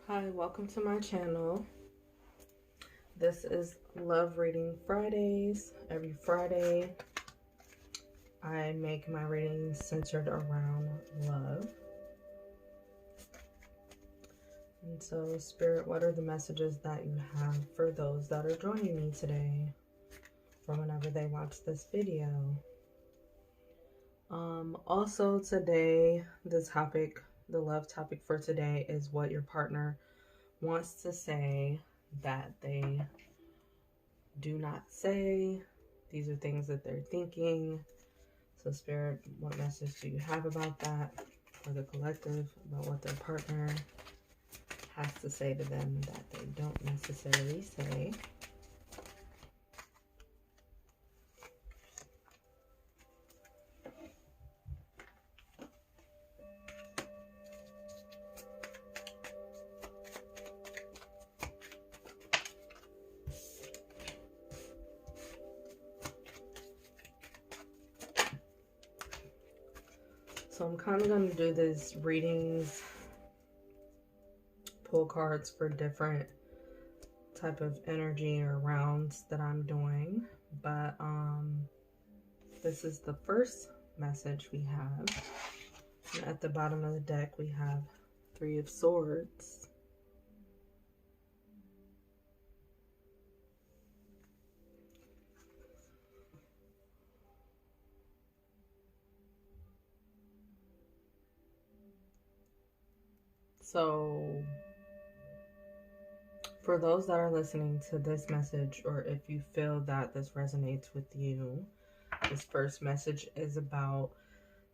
Hi, welcome to my channel. This is Love Reading Fridays. Every Friday, I make my readings centered around love. And so, Spirit, what are the messages that you have for those that are joining me today from whenever they watch this video? Also today, the love topic for today is what your partner wants to say that they do not say. These are things that they're thinking. So Spirit, what message do you have about that for the collective, about what their partner has to say to them that they don't necessarily say? So I'm kind of going to do these readings, pull cards for different type of energy or rounds that I'm doing. But this is the first message we have. And at the bottom of the deck, we have Three of Swords. So for those that are listening to this message, or if you feel that this resonates with you, this first message is about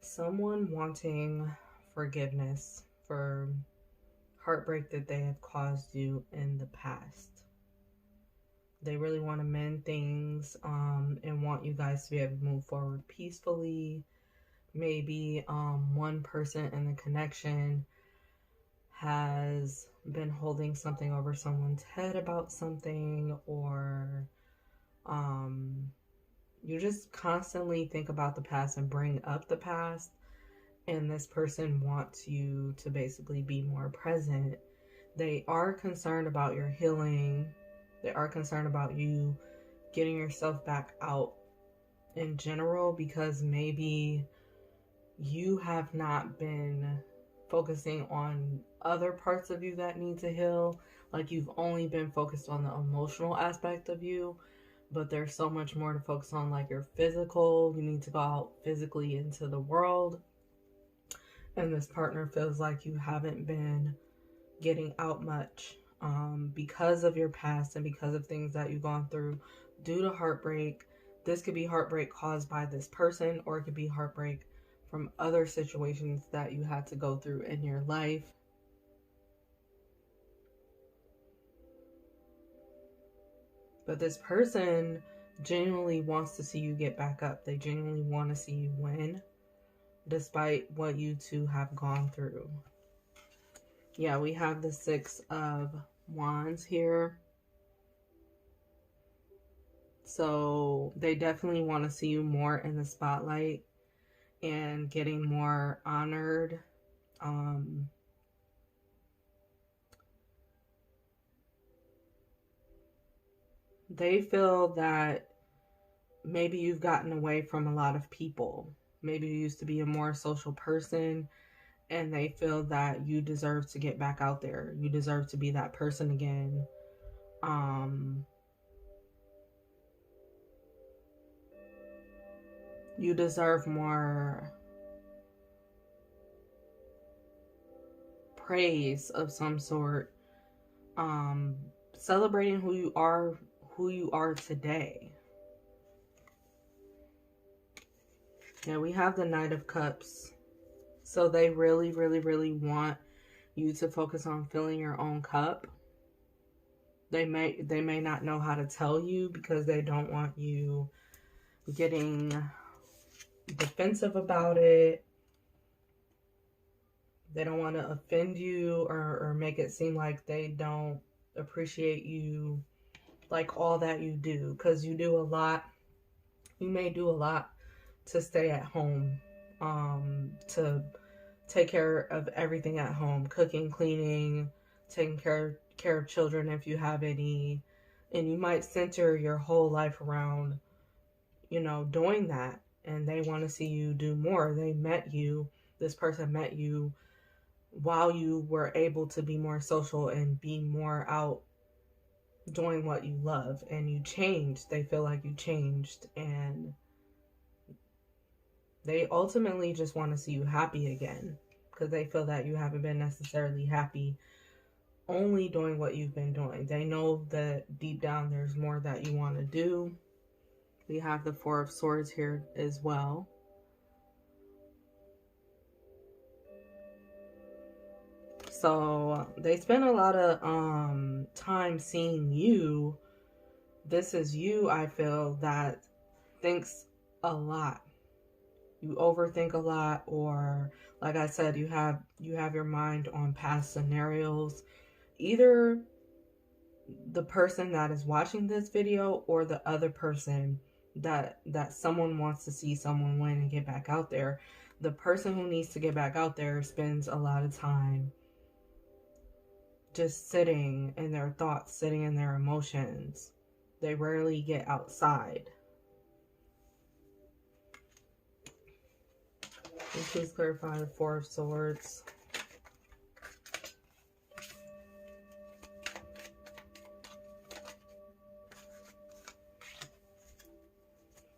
someone wanting forgiveness for heartbreak that they have caused you in the past. They really want to mend things and want you guys to be able to move forward peacefully. Maybe one person in the connection has been holding something over someone's head about something, or you just constantly think about the past and bring up the past, and this person wants you to basically be more present. They are concerned about your healing. They are concerned about you getting yourself back out in general, because maybe you have not been focusing on other parts of you that need to heal. Like, you've only been focused on the emotional aspect of you, but there's so much more to focus on, like your physical. You need to go out physically into the world, and this partner feels like you haven't been getting out much because of your past and because of things that you've gone through due to heartbreak. This could be heartbreak caused by this person, or it could be heartbreak from other situations that you had to go through in your life. But this person genuinely wants to see you get back up. They genuinely want to see you win, despite what you two have gone through. Yeah, we have the Six of Wands here. So they definitely want to see you more in the spotlight and getting more honored. They feel that maybe you've gotten away from a lot of people. Maybe you used to be a more social person, and they feel that you deserve to get back out there. You deserve to be that person again. You deserve more praise of some sort. Celebrating who you are today. Yeah, we have the Knight of Cups. So they really, really, really want you to focus on filling your own cup. They may not know how to tell you, because they don't want you getting defensive about it. They don't want to offend you or make it seem like they don't appreciate you, like all that you do, because you do a lot. You may do a lot to stay at home, to take care of everything at home, cooking, cleaning, taking care of children if you have any, and you might center your whole life around, doing that, and they want to see you do more. This person met you while you were able to be more social and be more out doing what you love, and you changed. They feel like you changed, and they ultimately just want to see you happy again, because they feel that you haven't been necessarily happy only doing what you've been doing. They know that deep down there's more that you want to do. We have the Four of Swords here as well. So they spend a lot of time seeing you. This is you, I feel, that thinks a lot. You overthink a lot, or like I said, you have your mind on past scenarios. Either the person that is watching this video or the other person that someone wants to see someone win and get back out there. The person who needs to get back out there spends a lot of time just sitting in their thoughts, sitting in their emotions. They rarely get outside. And please clarify the Four of Swords.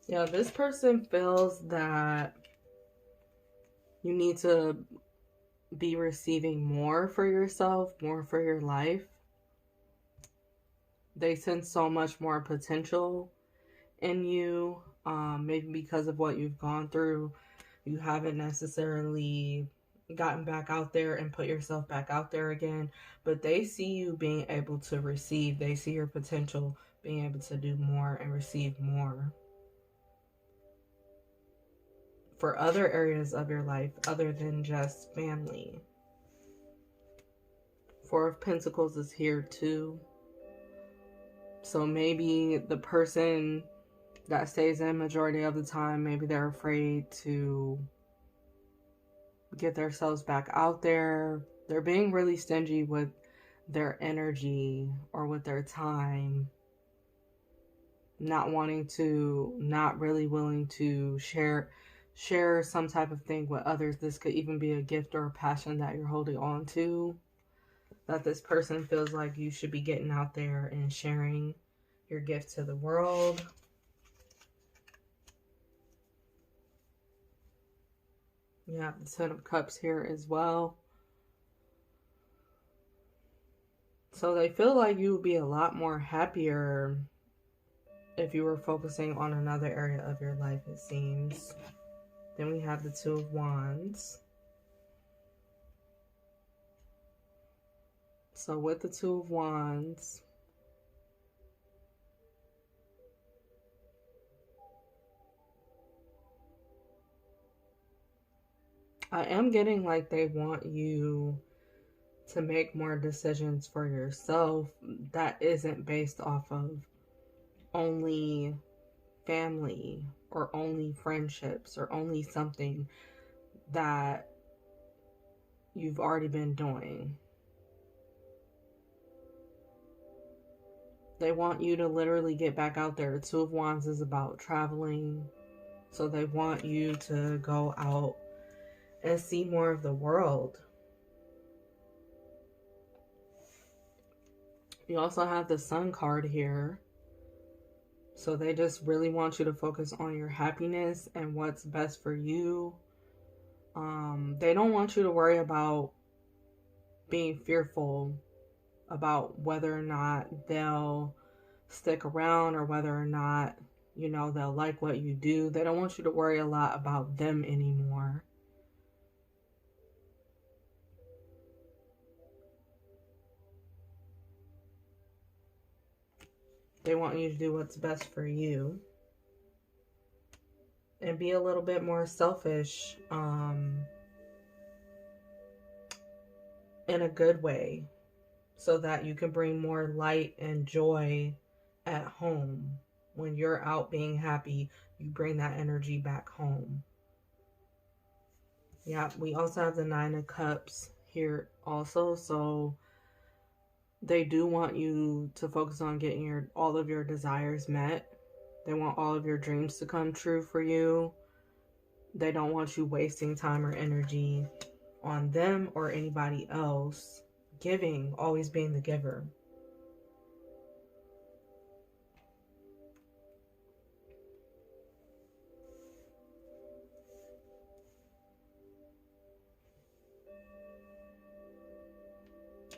Yeah, this person feels that you need to be receiving more for yourself, more for your life. They sense so much more potential in you. Maybe because of what you've gone through, you haven't necessarily gotten back out there and put yourself back out there again. But they see you being able to receive. They see your potential being able to do more and receive more for other areas of your life other than just family. Four of Pentacles is here too. So maybe the person that stays in majority of the time, maybe they're afraid to get themselves back out there. They're being really stingy with their energy or with their time. Not really willing to share some type of thing with others. This could even be a gift or a passion that you're holding on to, that this person feels like you should be getting out there and sharing your gift to the world. You have the Ten of Cups here as well. So they feel like you would be a lot more happier if you were focusing on another area of your life, it seems. Then we have the Two of Wands. So with the Two of Wands, I am getting like they want you to make more decisions for yourself that isn't based off of only family or only friendships or only something that you've already been doing. They want you to literally get back out there. The Two of Wands is about traveling. So they want you to go out and see more of the world. You also have the Sun card here. So they just really want you to focus on your happiness and what's best for you. They don't want you to worry about being fearful about whether or not they'll stick around or whether or not, they'll like what you do. They don't want you to worry a lot about them anymore. They want you to do what's best for you and be a little bit more selfish in a good way, so that you can bring more light and joy at home. When you're out being happy, you bring that energy back home. Yeah, we also have the Nine of Cups here also. So They do want you to focus on getting all of your desires met. They want all of your dreams to come true for you. They don't want you wasting time or energy on them or anybody else. Giving, always being the giver.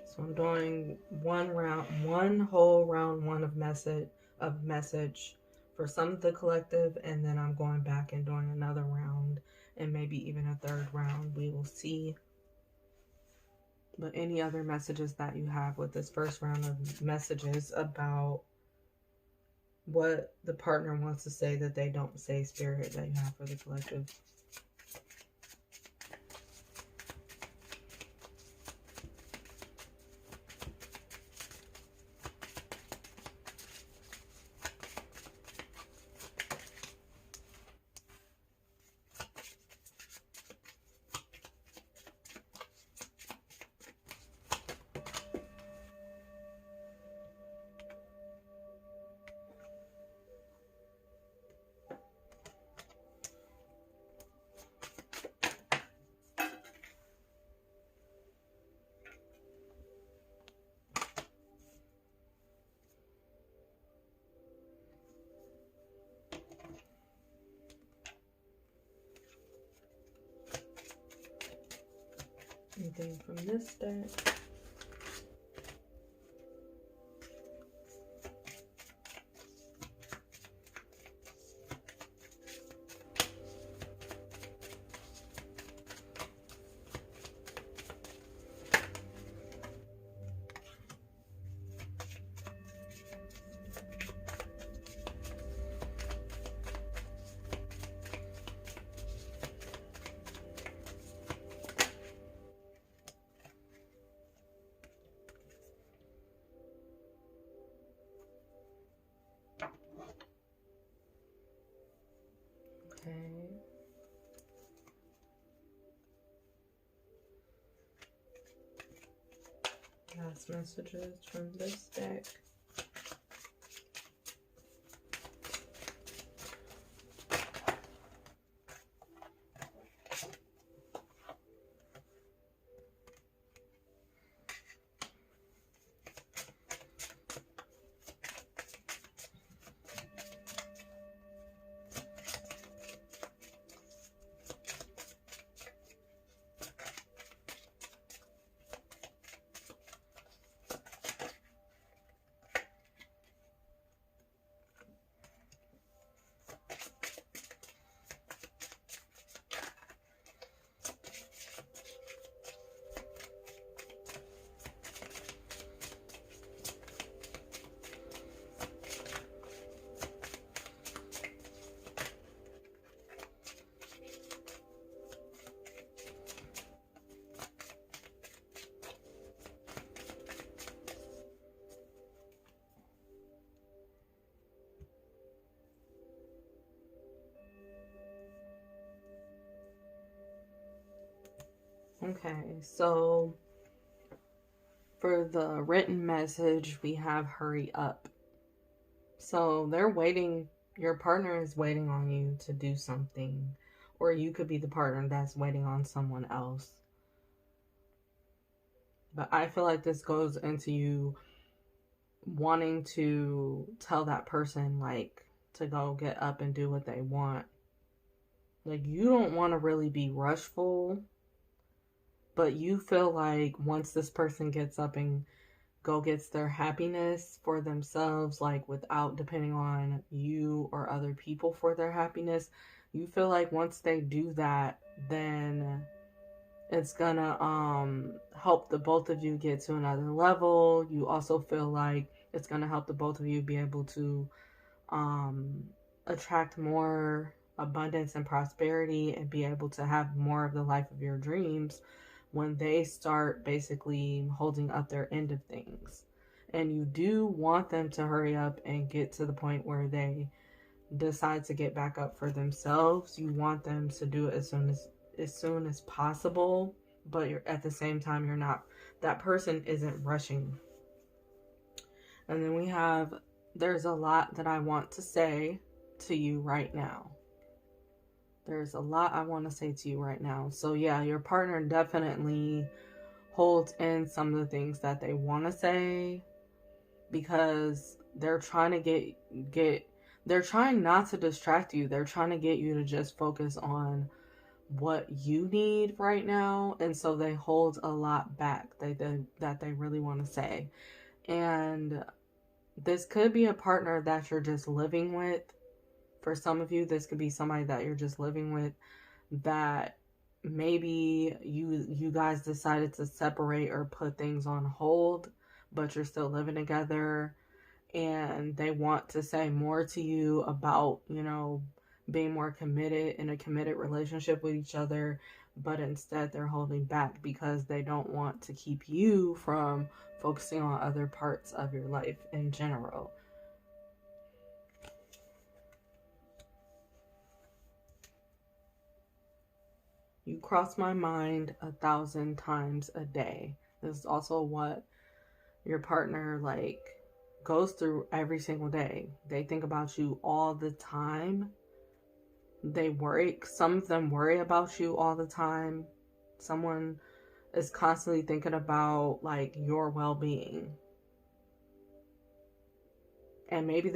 So I'm doing one whole round one of message for some of the collective, and then I'm going back and doing another round and maybe even a third round. We will see. But any other messages that you have with this first round of messages about what the partner wants to say that they don't say, Spirit, that you have for the collective? Anything from this deck? Okay. Last messages from this deck. Okay, so for the written message, we have hurry up. So they're waiting, your partner is waiting on you to do something, or you could be the partner that's waiting on someone else. But I feel like this goes into you wanting to tell that person, like, to go get up and do what they want. Like, you don't want to really be rushful, but you feel like once this person gets up and gets their happiness for themselves, like without depending on you or other people for their happiness, you feel like once they do that, then it's gonna help the both of you get to another level. You also feel like it's gonna help the both of you be able to attract more abundance and prosperity and be able to have more of the life of your dreams when they start basically holding up their end of things. And you do want them to hurry up and get to the point where they decide to get back up for themselves. You want them to do it as soon as possible, but you're at the same time, you're not, that person isn't rushing And then we have, there's a lot that I want to say to you right now. There's a lot I want to say to you right now. So yeah, your partner definitely holds in some of the things that they want to say, because they're trying to get they're trying not to distract you. They're trying to get you to just focus on what you need right now, and so they hold a lot back that they really want to say. And this could be a partner that you're just living with. For some of you, this could be somebody that you're just living with, that maybe you guys decided to separate or put things on hold, but you're still living together, and they want to say more to you about, being more committed in a committed relationship with each other, but instead they're holding back because they don't want to keep you from focusing on other parts of your life in general. You cross my mind 1,000 times a day. This is also what your partner goes through every single day. They think about you all the time. They worry. Some of them worry about you all the time. Someone is constantly thinking about your well-being. And maybe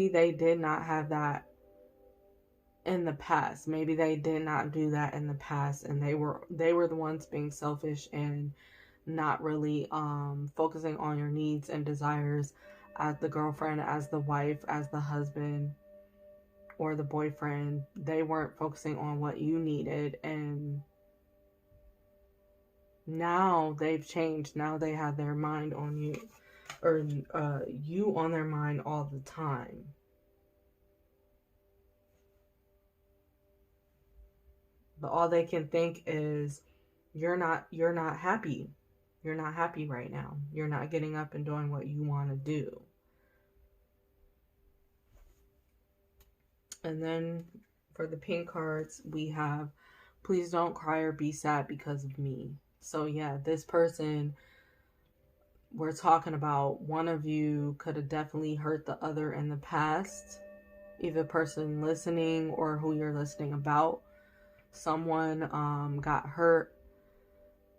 they did not have that in the past. Maybe they did not do that in the past, and they were the ones being selfish and not really focusing on your needs and desires as the girlfriend, as the wife, as the husband, or the boyfriend. They weren't focusing on what you needed, and now they've changed. Now they have their mind on you, or you on their mind all the time. But all they can think is you're not happy. You're not happy right now. You're not getting up and doing what you want to do. And then for the pink cards, we have, please don't cry or be sad because of me. So yeah, this person we're talking about, one of you could have definitely hurt the other in the past. Either the person listening or who you're listening about. Someone got hurt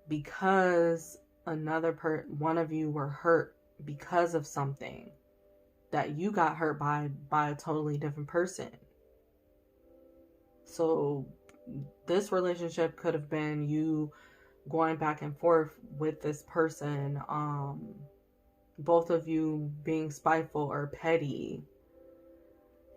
because one of you were hurt because of something that you got hurt by a totally different person. So this relationship could have been you going back and forth with this person, both of you being spiteful or petty,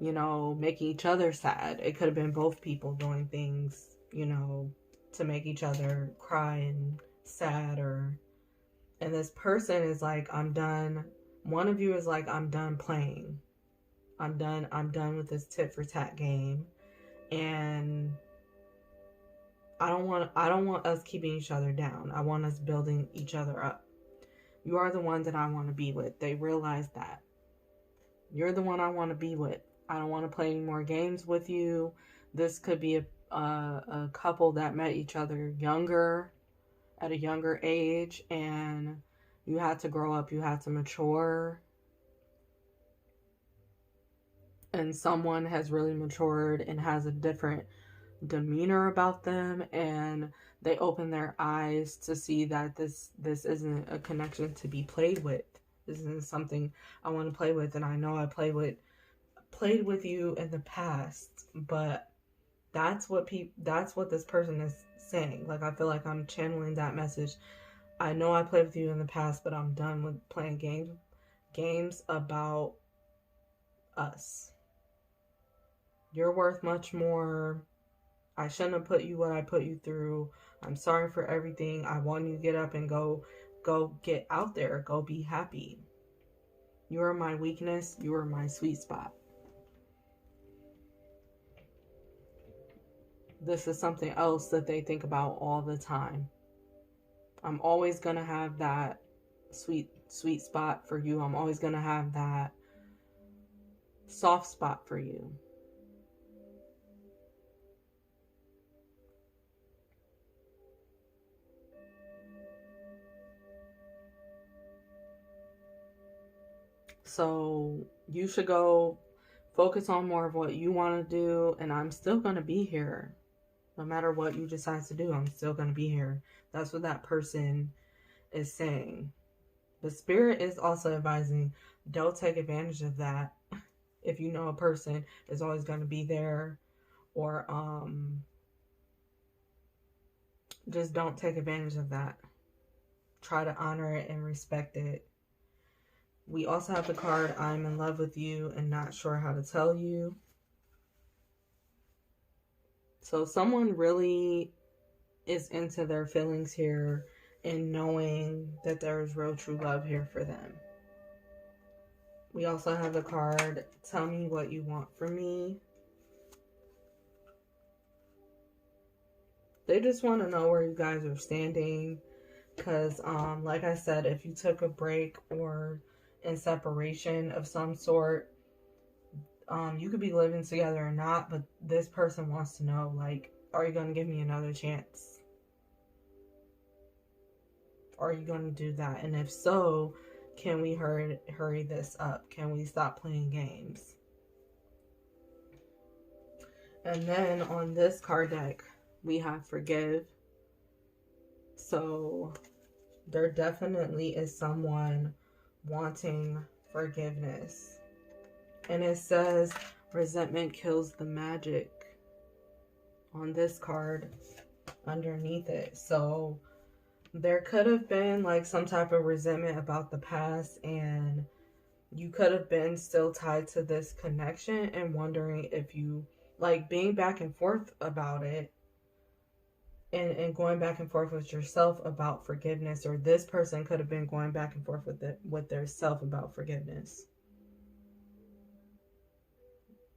making each other sad. It could have been both people doing things, to make each other cry and sad. And this person is like, I'm done. One of you is like, I'm done playing. I'm done with this tit for tat game. And I don't want us keeping each other down. I want us building each other up. You are the one that I want to be with. They realize that. You're the one I want to be with. I don't want to play any more games with you. This could be a couple that met each other at a younger age, and you had to grow up, you had to mature. And someone has really matured and has a different demeanor about them, and they open their eyes to see that this isn't a connection to be played with. This isn't something I want to play with. And I know I played with you in the past, but that's what this person is saying. I feel like I'm channeling that message. I know I played with you in the past, but I'm done with playing games about us. You're worth much more. I shouldn't have put you what I put you through. I'm sorry for everything. I want you to get up and go get out there. Go be happy. You are my weakness. You are my sweet spot. This is something else that they think about all the time. I'm always going to have that sweet spot for you. I'm always going to have that soft spot for you. So you should go focus on more of what you want to do, and I'm still going to be here. No matter what you decide to do, I'm still going to be here. That's what that person is saying. The spirit is also advising, don't take advantage of that. If you know a person is always going to be there, or just don't take advantage of that. Try to honor it and respect it. We also have the card, I'm in love with you and not sure how to tell you. So someone really is into their feelings here and knowing that there is real true love here for them. We also have the card, tell me what you want from me. They just want to know where you guys are standing. Because, like I said, if you took a break or in separation of some sort, you could be living together or not, but this person wants to know, like, are you going to give me another chance? Are you going to do that? And if so, can we hurry this up? Can we stop playing games? And then on this card deck, we have forgive. So there definitely is someone wanting forgiveness. And it says resentment kills the magic on this card underneath it. So there could have been like some type of resentment about the past, and you could have been still tied to this connection and wondering if you like being back and forth about it, and going back and forth with yourself about forgiveness, or this person could have been going back and forth with their self about forgiveness.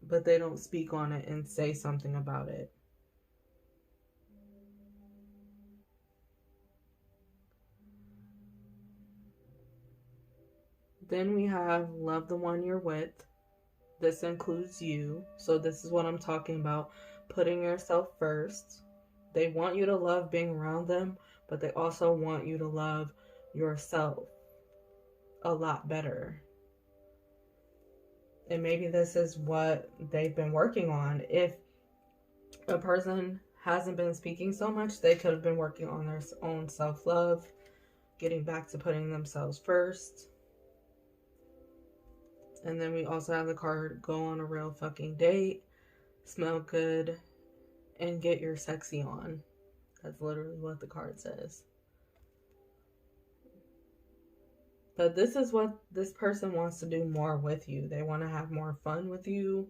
But they don't speak on it and say something about it. Then we have love the one you're with. This includes you. So this is what I'm talking about. Putting yourself first. They want you to love being around them, but they also want you to love yourself a lot better. And maybe this is what they've been working on. If a person hasn't been speaking so much, they could have been working on their own self-love, getting back to putting themselves first. And then we also have the card, go on a real fucking date, smell good, and get your sexy on. That's literally what the card says. But this is what this person wants to do more with you. They want to have more fun with you,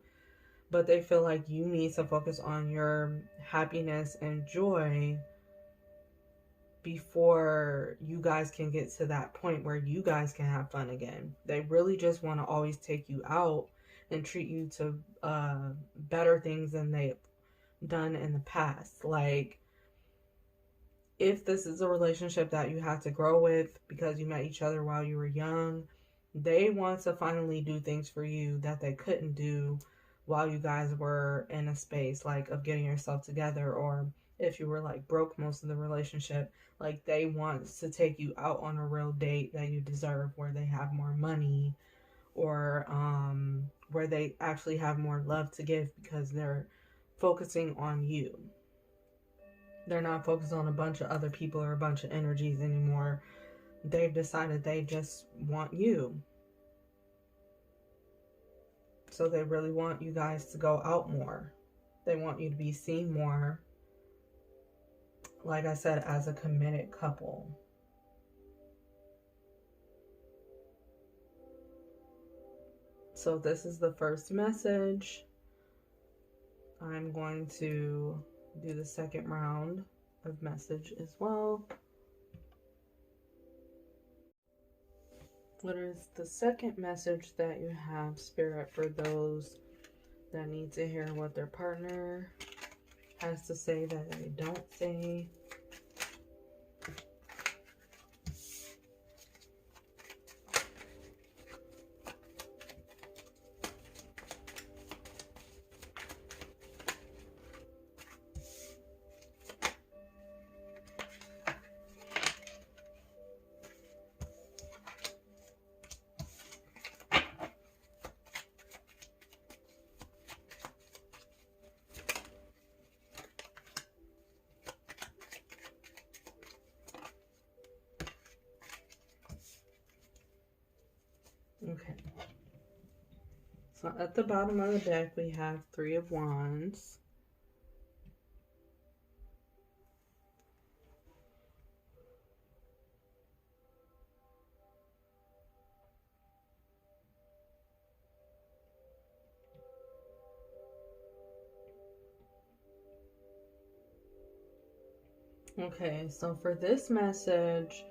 but they feel like you need to focus on your happiness and joy before you guys can get to that point where you guys can have fun again. They really just want to always take you out and treat you to better things than they've done in the past. Like, if this is a relationship that you have to grow with because you met each other while you were young, they want to finally do things for you that they couldn't do while you guys were in a space like of getting yourself together, or if you were like broke most of the relationship. Like, they want to take you out on a real date that you deserve, where they have more money, or where they actually have more love to give because they're focusing on you. They're not focused on a bunch of other people or a bunch of energies anymore. They've decided they just want you. So they really want you guys to go out more. They want you to be seen more, like I said, as a committed couple. So this is the first message. I'm going to do the second round of message as well. What is the second message that you have, Spirit, for those that need to hear what their partner has to say that they don't say? Okay. So at the bottom of the deck, we have Three of Wands. Okay, so for this message,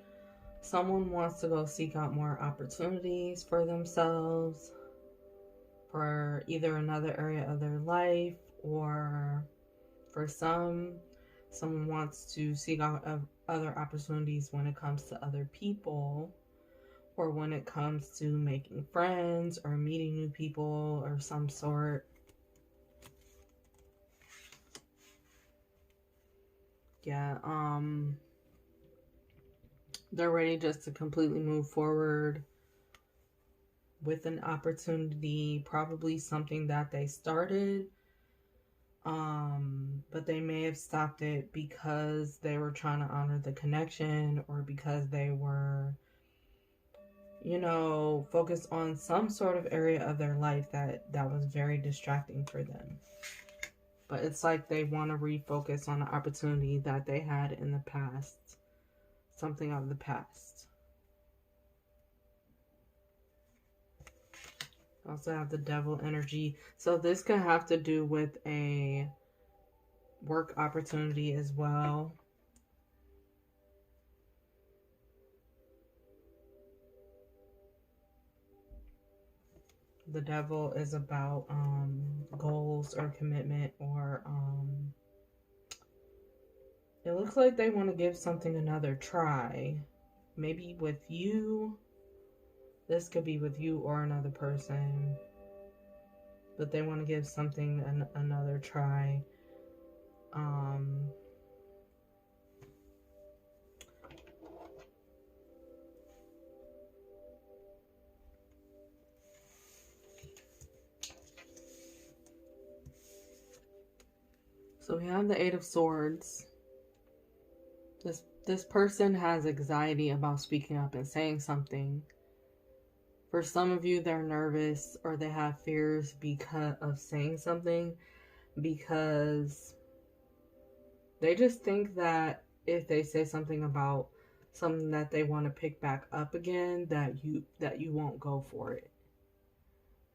someone wants to go seek out more opportunities for themselves, for either another area of their life, or for someone wants to seek out other opportunities when it comes to other people, or when it comes to making friends or meeting new people or some sort. Yeah, they're ready just to completely move forward with an opportunity, probably something that they started, but they may have stopped it because they were trying to honor the connection, or because they were, focused on some sort of area of their life that was very distracting for them. But it's like they want to refocus on the opportunity that they had in the past, something of the past. Also have the Devil energy. So this could have to do with a work opportunity as well. The Devil is about goals or commitment, or it looks like they want to give something another try. Maybe with you. This could be with you or another person. But they want to give something another try. So we have the Eight of Swords. This person has anxiety about speaking up and saying something. For some of you, they're nervous or they have fears because of saying something, because they just think that if they say something about something that they want to pick back up again, that you won't go for it.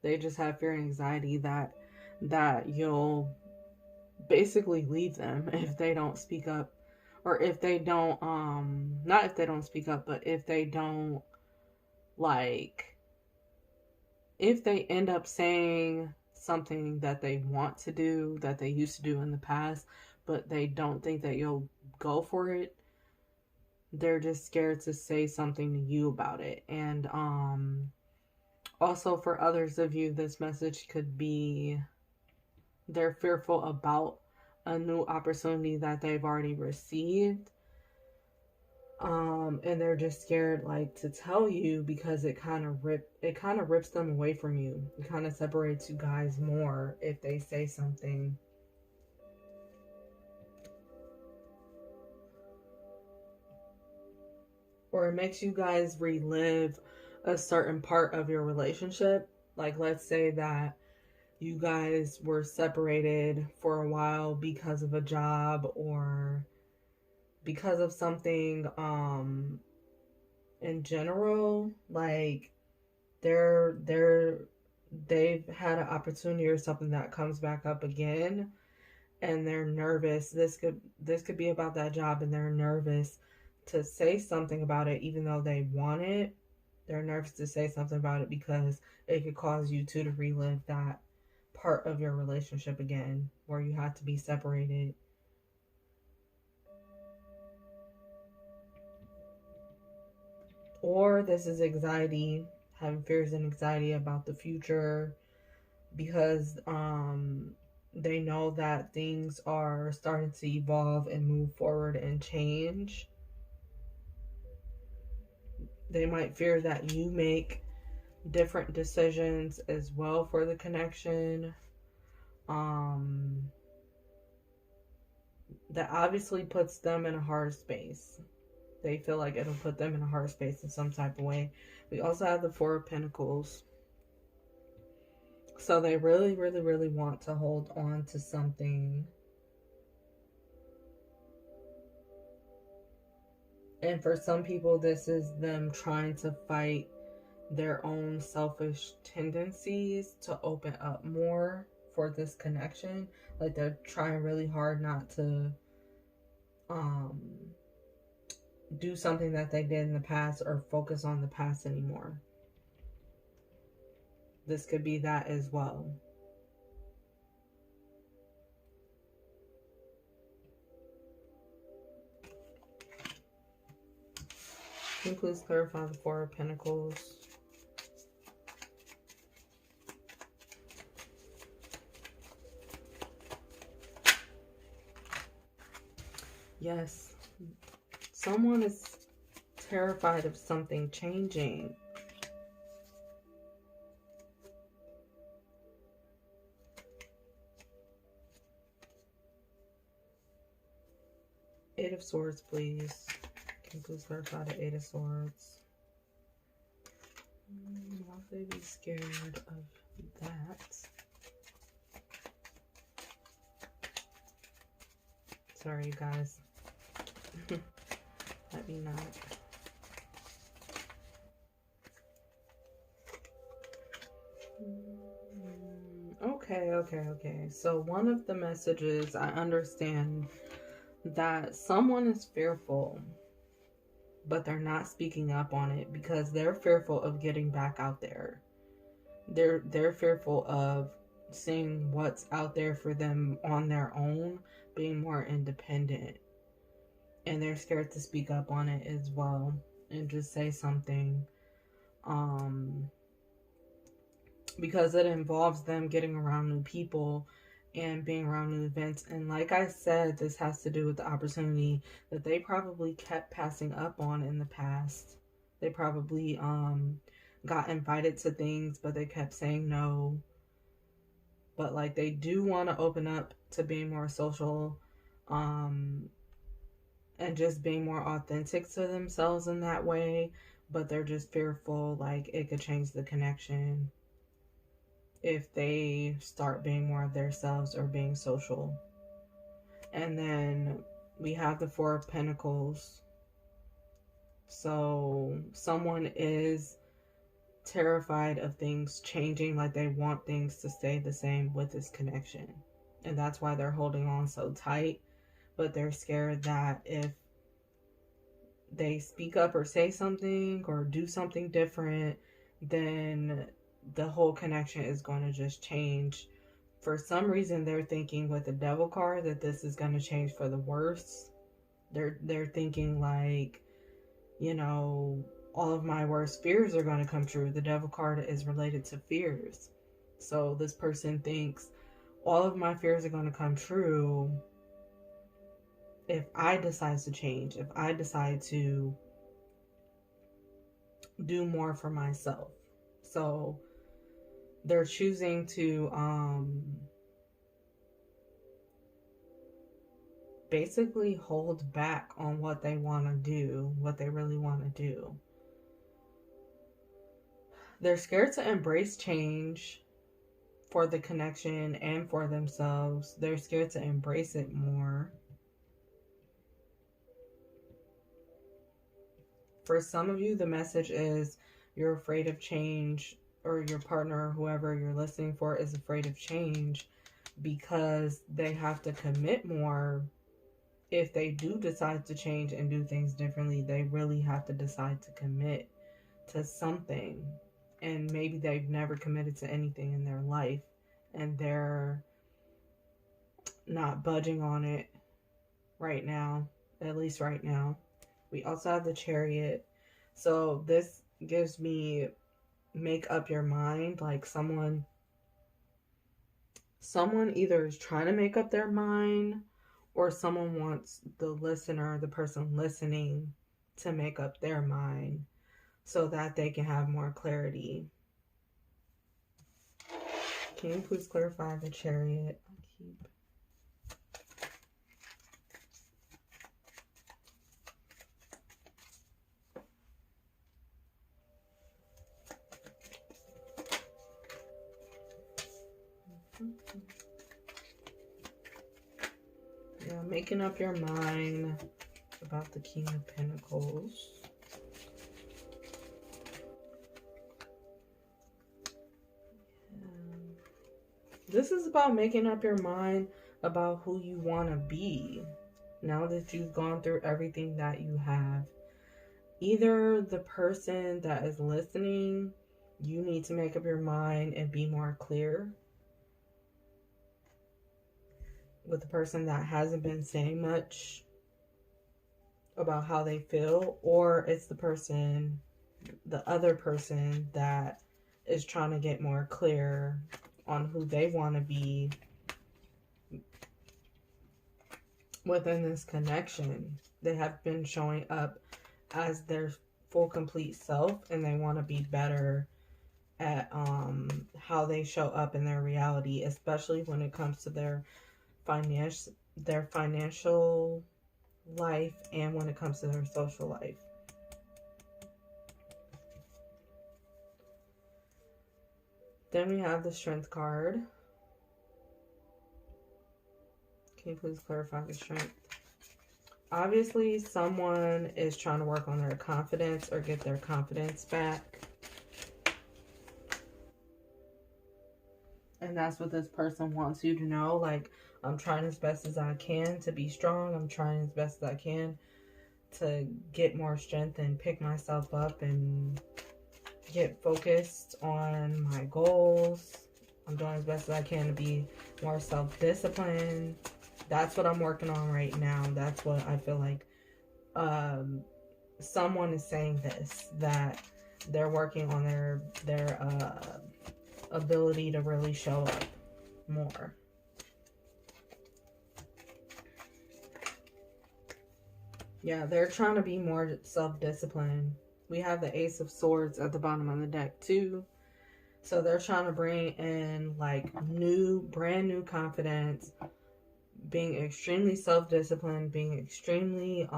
They just have fear and anxiety that you'll basically leave them if they don't speak up, or if they don't not if they don't speak up, but if they don't, like, if they end up saying something that they want to do, that they used to do in the past, but they don't think that you'll go for it, they're just scared to say something to you about it. And also for others of you, this message could be they're fearful about a new opportunity that they've already received. And they're just scared, like, to tell you, because it kind of rips them away from you. It kind of separates you guys more if they say something. Or it makes you guys relive a certain part of your relationship. Like, let's say that you guys were separated for a while because of a job, or because of something in general. Like, they've had an opportunity or something that comes back up again, and they're nervous. This could be about that job, and they're nervous to say something about it, even though they want it. They're nervous to say something about it because it could cause you to relive that part of your relationship again, where you had to be separated. Or this is anxiety, having fears and anxiety about the future, because they know that things are starting to evolve and move forward and change. They might fear that you make different decisions as well for the connection. That obviously puts them in a hard space. They feel like it'll put them in a hard space in some type of way, We also have the Four of Pentacles. So they really, really, really want to hold on to something. And for some people, this is them trying to fight their own selfish tendencies to open up more for this connection. Like they're trying really hard not to do something that they did in the past or focus on the past anymore. This could be that as well. Can you please clarify the Four of Pentacles? Yes. Someone is terrified of something changing. Eight of Swords, please. Can you please clarify the Eight of Swords? Why would they be scared of that? Sorry, you guys. Let me not. Okay. So one of the messages, I understand that someone is fearful, but they're not speaking up on it because they're fearful of getting back out there. They're fearful of seeing what's out there for them on their own, being more independent. And they're scared to speak up on it as well and just say something. Because it involves them getting around new people and being around new events. And like I said, this has to do with the opportunity that they probably kept passing up on in the past. They probably got invited to things, but they kept saying no. But like they do want to open up to being more social and just being more authentic to themselves in that way. But they're just fearful like it could change the connection if they start being more of themselves or being social. And then we have the Four of Pentacles. So someone is terrified of things changing, like they want things to stay the same with this connection. And that's why they're holding on so tight. But they're scared that if they speak up or say something or do something different, then the whole connection is going to just change. For some reason, they're thinking with the Devil card that this is going to change for the worse. They're thinking like, you know, all of my worst fears are going to come true. The Devil card is related to fears. So this person thinks all of my fears are going to come true if I decide to change, if I decide to do more for myself. So they're choosing to basically hold back on what they want to do, what they really want to do. They're scared to embrace change for the connection and for themselves. They're scared to embrace it more. For some of you, the message is you're afraid of change, or your partner or whoever you're listening for is afraid of change because they have to commit more. If they do decide to change and do things differently, they really have to decide to commit to something. And maybe they've never committed to anything in their life and they're not budging on it right now, at least right now. We also have the Chariot. So this gives me make up your mind. Like someone either is trying to make up their mind or someone wants the listener, the person listening, to make up their mind so that they can have more clarity. Can you please clarify the Chariot? Yeah, making up your mind about the King of Pentacles. This is about making up your mind about who you want to be now that you've gone through everything that you have. Either the person that is listening, you need to make up your mind and be more clear with the person that hasn't been saying much about how they feel, or it's the other person that is trying to get more clear on who they want to be within this connection. They have been showing up as their full complete self, and they want to be better at how they show up in their reality, especially when it comes to their financial life and when it comes to their social life. Then we have the Strength card. Can you please clarify the Strength? Obviously, someone is trying to work on their confidence or get their confidence back. And that's what this person wants you to know. Like, I'm trying as best as I can to be strong. I'm trying as best as I can to get more strength and pick myself up and get focused on my goals. I'm doing as best as I can to be more self-disciplined. That's what I'm working on right now. That's what I feel like someone is saying this, that they're working on their ability to really show up more. Yeah, they're trying to be more self-disciplined. We have the Ace of Swords at the bottom of the deck too. So they're trying to bring in like brand new confidence, being extremely self-disciplined, being extremely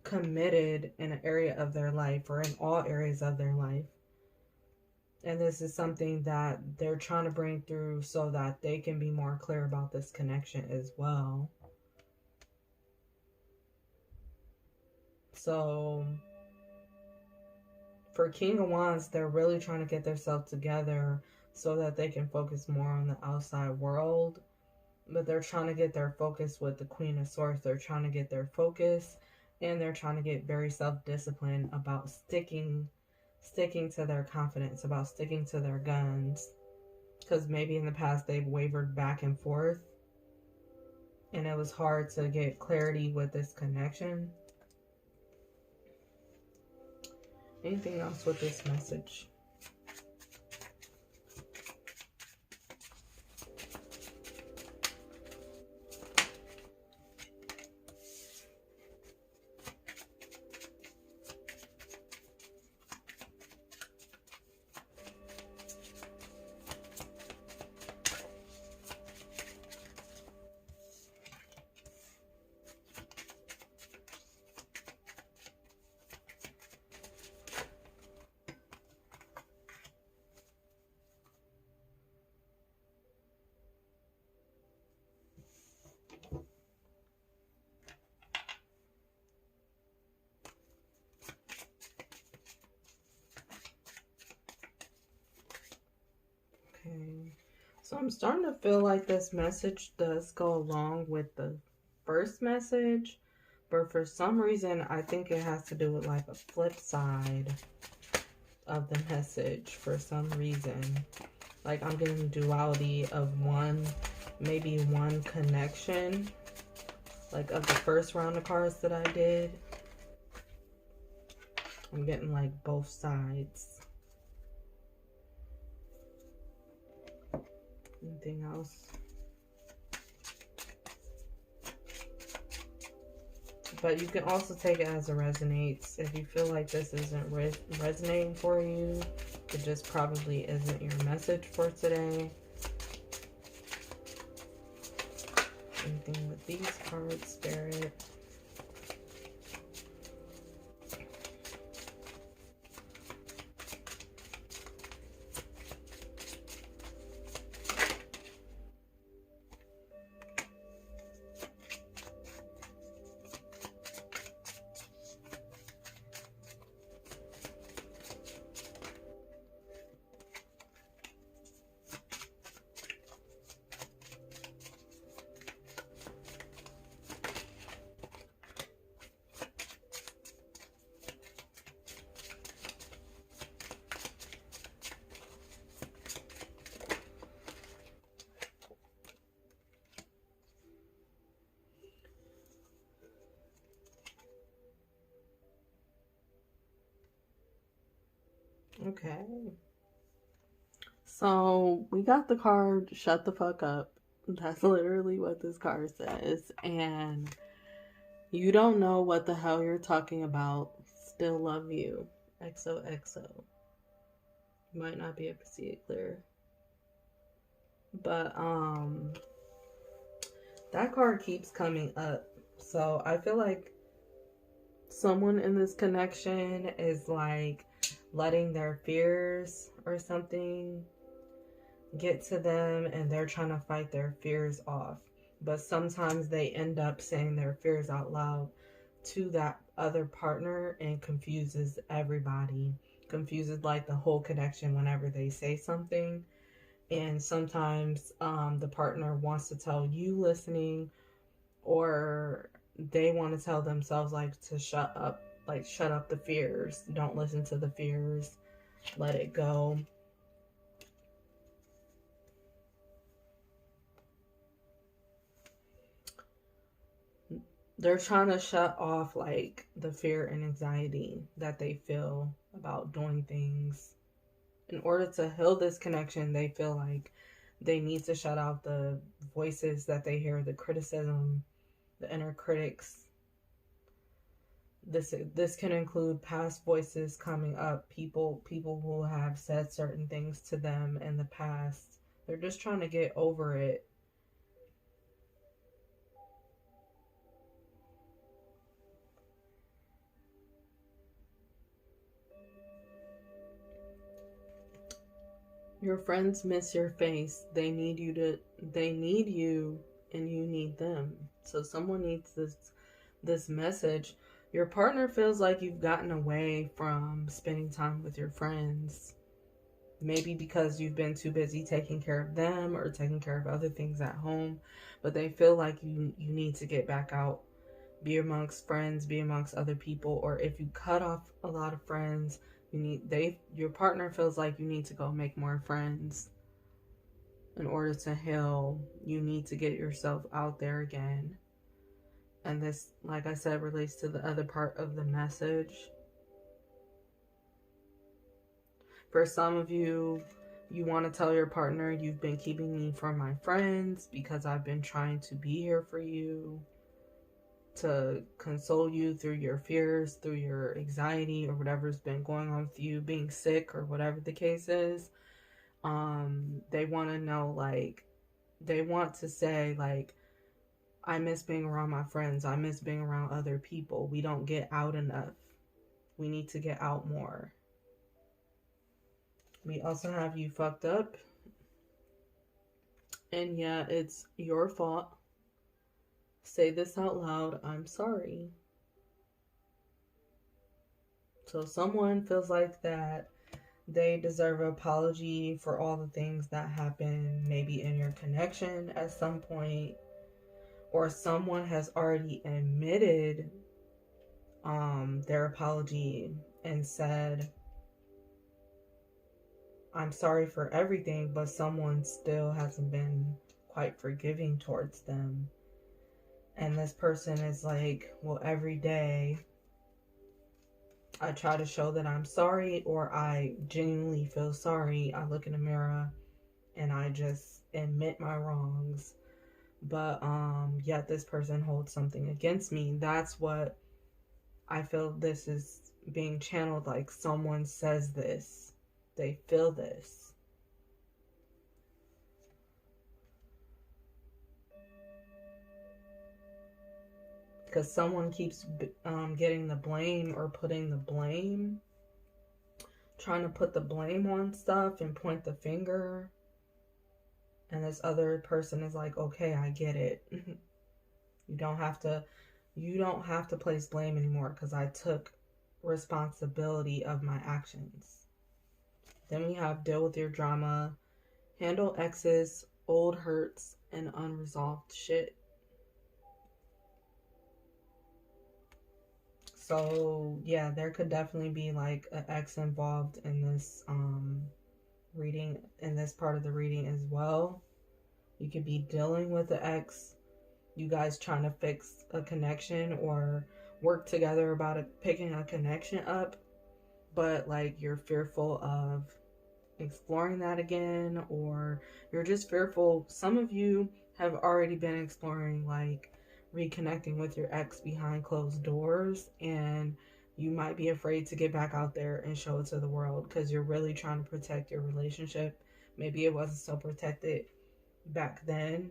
committed in an area of their life or in all areas of their life. And this is something that they're trying to bring through so that they can be more clear about this connection as well. So for King of Wands, they're really trying to get themselves together so that they can focus more on the outside world. But they're trying to get their focus with the Queen of Swords. They're trying to get their focus, and they're trying to get very self-disciplined about sticking to their confidence, about sticking to their guns. Because maybe in the past they've wavered back and forth, and it was hard to get clarity with this connection. Anything else with this message? Okay, so I'm starting to feel like this message does go along with the first message, but for some reason I think it has to do with like a flip side of the message for some reason. Like I'm getting duality of maybe one connection, like of the first round of cards that I did. I'm getting like both sides. Anything else? But you can also take it as it resonates. If you feel like this isn't resonating for you, it just probably isn't your message for today. Anything with these cards, Spirit? Okay. So we got the card, shut the fuck up. That's literally what this card says. And you don't know what the hell you're talking about. Still love you. XOXO. You might not be able to see it clear. But that card keeps coming up. So I feel like someone in this connection is like letting their fears or something get to them, and they're trying to fight their fears off. But sometimes they end up saying their fears out loud to that other partner and confuses everybody. Confuses like the whole connection whenever they say something. And sometimes the partner wants to tell you listening, or they want to tell themselves like to shut up, like shut up the fears. Don't listen to the fears. Let it go. They're trying to shut off like the fear and anxiety that they feel about doing things. In order to heal this connection, they feel like they need to shut out the voices that they hear, the criticism, the inner critics. This can include past voices coming up, people who have said certain things to them in the past. They're just trying to get over it. Your friends miss your face. They need you and you need them. So someone needs this message. Your partner feels like you've gotten away from spending time with your friends. Maybe because you've been too busy taking care of them or taking care of other things at home, but they feel like you need to get back out, be amongst friends, be amongst other people. Or if you cut off a lot of friends, your partner feels like you need to go make more friends. In order to heal, you need to get yourself out there again. And this, like I said, relates to the other part of the message. For some of you, you want to tell your partner, you've been keeping me from my friends because I've been trying to be here for you, to console you through your fears, through your anxiety, or whatever's been going on with you, being sick, or whatever the case is. They want to know, like, they want to say, like, I miss being around my friends. I miss being around other people. We don't get out enough. We need to get out more. We also have you fucked up. And yeah, it's your fault. Say this out loud. I'm sorry. So someone feels like that they deserve an apology for all the things that happened, maybe in your connection at some point, or someone has already admitted their apology and said, I'm sorry for everything, but someone still hasn't been quite forgiving towards them. And this person is like, well, every day I try to show that I'm sorry, or I genuinely feel sorry. I look in the mirror and I just admit my wrongs. But yet this person holds something against me. That's what I feel this is being channeled, like someone says this. They feel this. Because someone keeps getting the blame, or putting the blame, trying to put the blame on stuff and point the finger. And this other person is like, okay, I get it. You don't have to place blame anymore because I took responsibility of my actions. Then we have deal with your drama, handle exes, old hurts, and unresolved shit. So yeah, there could definitely be like an ex involved in this reading, in this part of the reading as well. You could be dealing with the ex, you guys trying to fix a connection or work together about picking a connection up. but like you're fearful of exploring that again, or you're just fearful. Some of you have already been exploring like reconnecting with your ex behind closed doors, and you might be afraid to get back out there and show it to the world because you're really trying to protect your relationship. Maybe it wasn't so protected back then,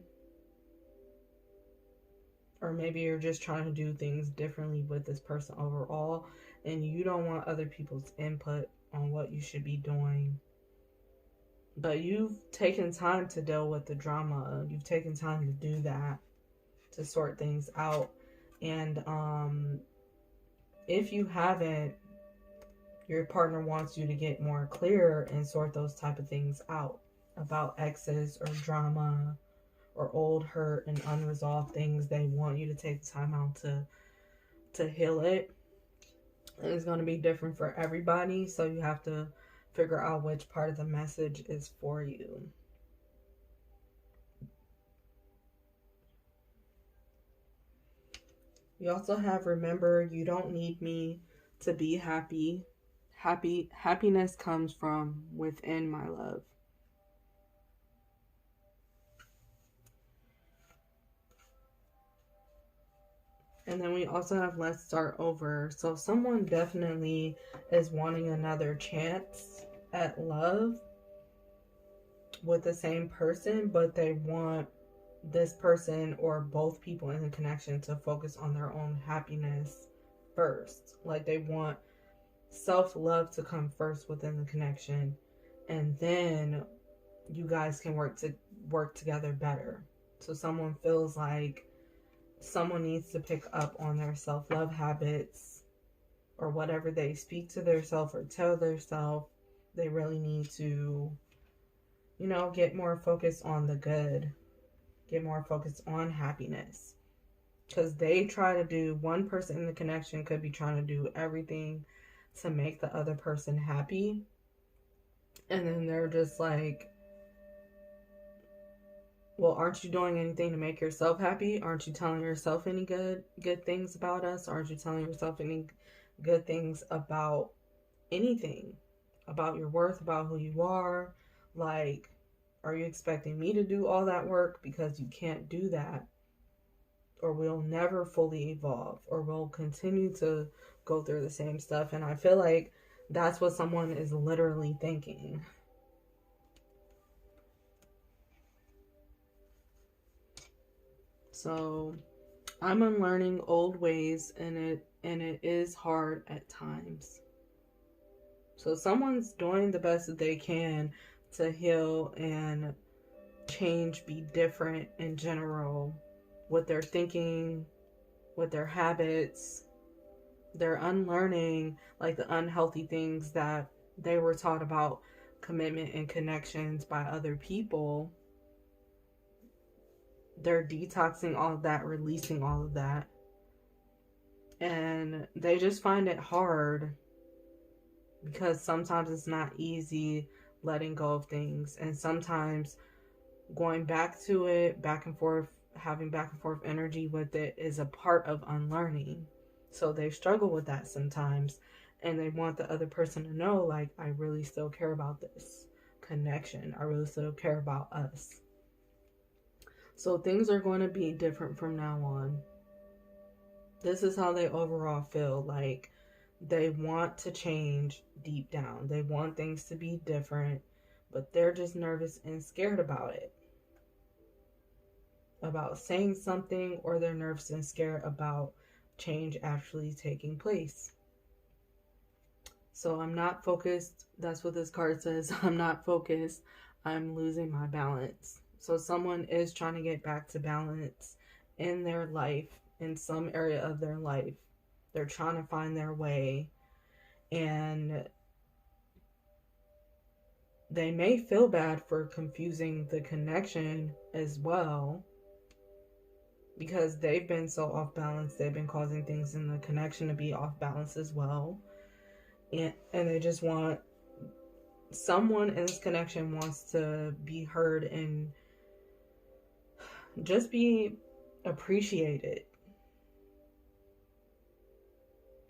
or maybe you're just trying to do things differently with this person overall, and you don't want other people's input on what you should be doing. But you've taken time to deal with the drama. You've taken time to do that, to sort things out. And if you haven't, your partner wants you to get more clear and sort those type of things out about exes or drama or old hurt and unresolved things. They want you to take the time out to heal it. And it's going to be different for everybody, so you have to figure out which part of the message is for you. You also have, remember, you don't need me to be happy. Happiness comes from within, my love. And then we also have let's start over. So someone definitely is wanting another chance at love with the same person, but they want this person or both people in the connection to focus on their own happiness first. Like they want self-love to come first within the connection, and then you guys can work together better. So someone feels like someone needs to pick up on their self-love habits, or whatever they speak to their self or tell their self. They really need to, get more focused on the good, get more focused on happiness. Because one person in the connection could be trying to do everything to make the other person happy. And then they're just like, well, aren't you doing anything to make yourself happy? Aren't you telling yourself any good things about us? Aren't you telling yourself any good things about anything? About your worth, about who you are? Like, are you expecting me to do all that work? Because you can't do that, or we'll never fully evolve, or we'll continue to go through the same stuff. And I feel like that's what someone is literally thinking. So I'm unlearning old ways, and it is hard at times. So someone's doing the best that they can to heal and change, be different in general with their thinking, with their habits. They're unlearning like the unhealthy things that they were taught about commitment and connections by other people. They're detoxing all of that, releasing all of that. And they just find it hard because sometimes it's not easy letting go of things. And sometimes going back to it, back and forth, having back and forth energy with it is a part of unlearning. So they struggle with that sometimes. And they want the other person to know, like, I really still care about this connection. I really still care about us. So things are going to be different from now on. This is how they overall feel. Like they want to change deep down. They want things to be different, but they're just nervous and scared about it. About saying something, or they're nervous and scared about change actually taking place. So I'm not focused. That's what this card says. I'm not focused. I'm losing my balance. So someone is trying to get back to balance in their life, in some area of their life. They're trying to find their way, and they may feel bad for confusing the connection as well, because they've been so off balance. They've been causing things in the connection to be off balance as well. And they just want, someone in this connection wants to be heard and just be appreciated.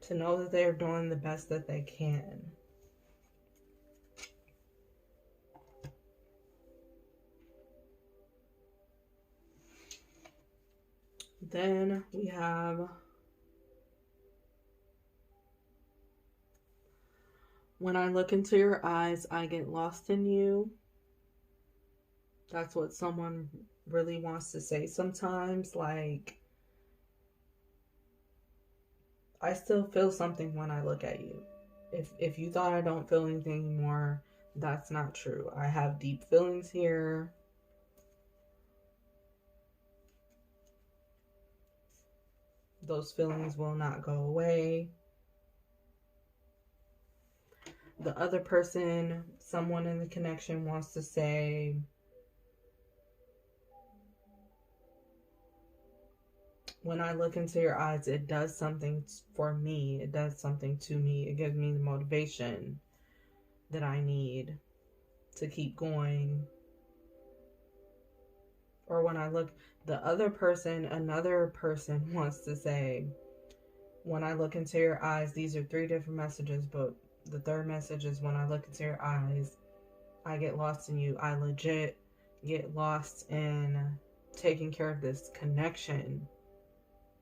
To know that they're doing the best that they can. Then we have, when I look into your eyes, I get lost in you. That's what someone really wants to say sometimes. Like, I still feel something when I look at you. If you thought I don't feel anything anymore, that's not true. I have deep feelings here. Those feelings will not go away. The other person, someone in the connection wants to say, when I look into your eyes, it does something for me. It does something to me. It gives me the motivation that I need to keep going. Or when I look, the other person, another person wants to say, when I look into your eyes, these are 3 different messages, but the third message is, when I look into your eyes, I get lost in you. I legit get lost in taking care of this connection.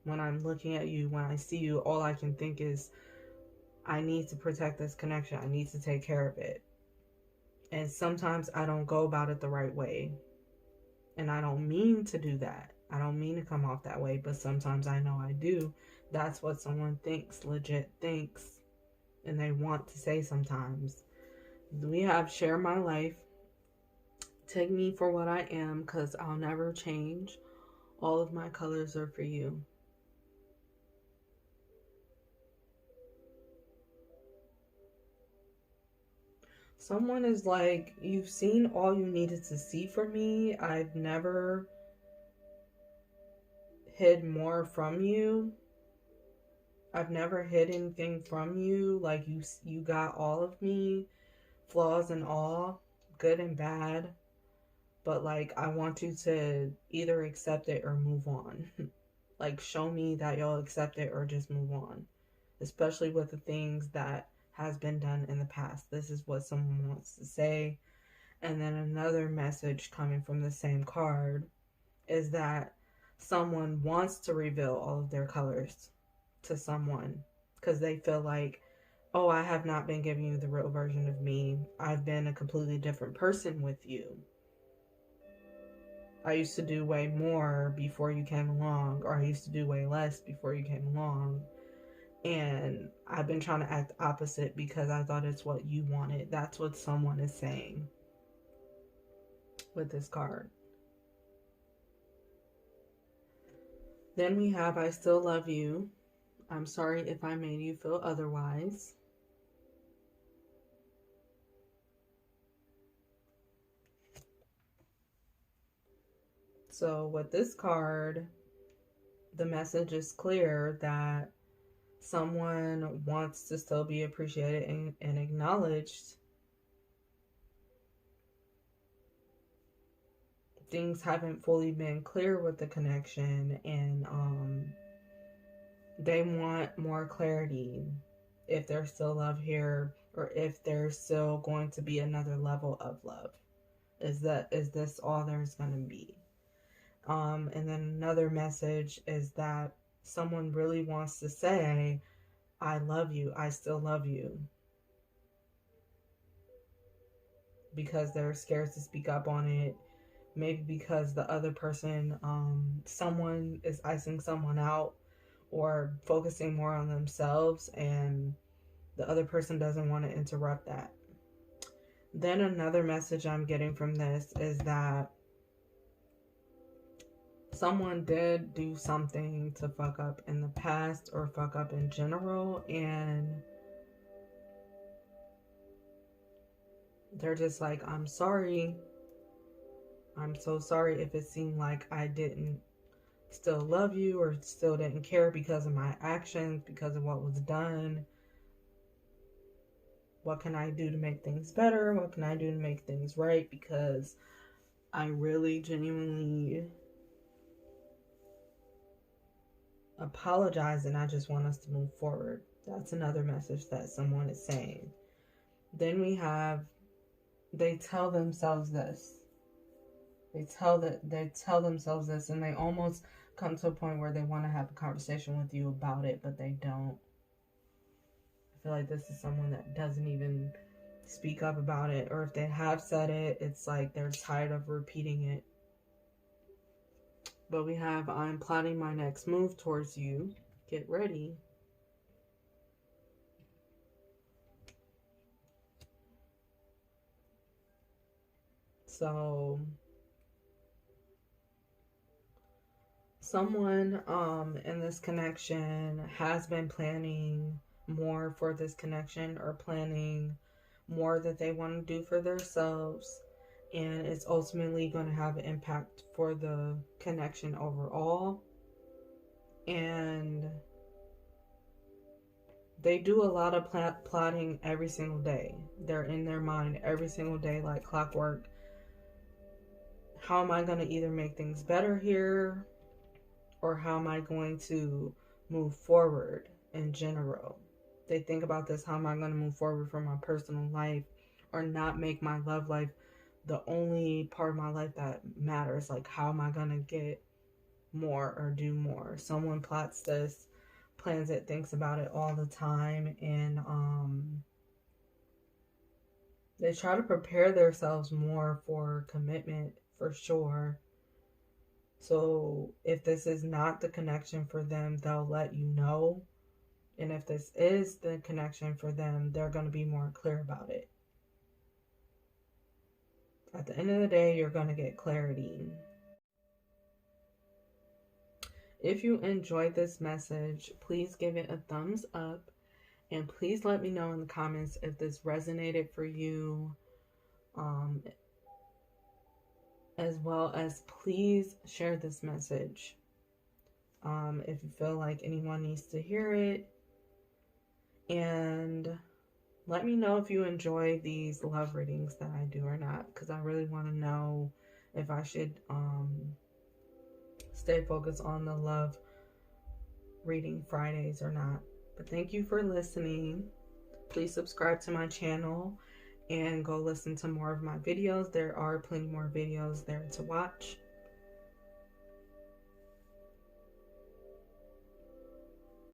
When I'm looking at you, when I see you, all I can think is, I need to protect this connection. I need to take care of it. And sometimes I don't go about it the right way. And I don't mean to do that. I don't mean to come off that way, but sometimes I know I do. That's what someone thinks, legit thinks, and they want to say sometimes. We have share my life. Take me for what I am, because I'll never change. All of my colors are for you. Someone is like, you've seen all you needed to see from me. I've never hid more from you. I've never hid anything from you. Like, you got all of me, flaws and all, good and bad. But like, I want you to either accept it or move on. Like, show me that you'll accept it or just move on. Especially with the things that has been done in the past. This is what someone wants to say. And then another message coming from the same card is that someone wants to reveal all of their colors to someone, because they feel like, oh, I have not been giving you the real version of me. I've been a completely different person with you. I used to do way more before you came along, or I used to do way less before you came along. And I've been trying to act opposite because I thought it's what you wanted. That's what someone is saying with this card. Then we have, I still love you. I'm sorry if I made you feel otherwise. So with this card, the message is clear that someone wants to still be appreciated and acknowledged. Things haven't fully been clear with the connection, and they want more clarity, if there's still love here, or if there's still going to be another level of love. Is this all there's going to be? And then another message is that someone really wants to say, I love you, I still love you. Because they're scared to speak up on it. Maybe because the other person, someone is icing someone out or focusing more on themselves, and the other person doesn't want to interrupt that. Then another message I'm getting from this is that someone did do something to fuck up in the past, or fuck up in general, and they're just like, I'm sorry. I'm so sorry if it seemed like I didn't still love you or still didn't care because of my actions, because of what was done. What can I do to make things better? What can I do to make things right? Because I really genuinely apologize, and I just want us to move forward. That's another message that someone is saying. Then we have, they tell themselves this. They tell themselves this, and they almost come to a point where they want to have a conversation with you about it, but they don't. I feel like this is someone that doesn't even speak up about it, or if they have said it, it's like they're tired of repeating it. But we have, I'm plotting my next move towards you. Get ready. So someone in this connection has been planning more for this connection, or planning more that they want to do for themselves, and it's ultimately going to have an impact for the connection overall. And they do a lot of plotting every single day. They're in their mind every single day like clockwork. How am I going to either make things better here, or how am I going to move forward in general? They think about this: how am I going to move forward for my personal life, or not make my love life the only part of my life that matters? Like, how am I going to get more or do more? Someone plots this, plans it, thinks about it all the time, and they try to prepare themselves more for commitment, for sure. So if this is not the connection for them, they'll let you know. And if this is the connection for them, they're going to be more clear about it. At the end of the day, you're going to get clarity. If you enjoyed this message, please give it a thumbs up. And please let me know in the comments if this resonated for you. As well as please share this message. If you feel like anyone needs to hear it. And let me know if you enjoy these love readings that I do or not, because I really want to know if I should stay focused on the love reading Fridays or not. But thank you for listening. Please subscribe to my channel and go listen to more of my videos. There are plenty more videos there to watch.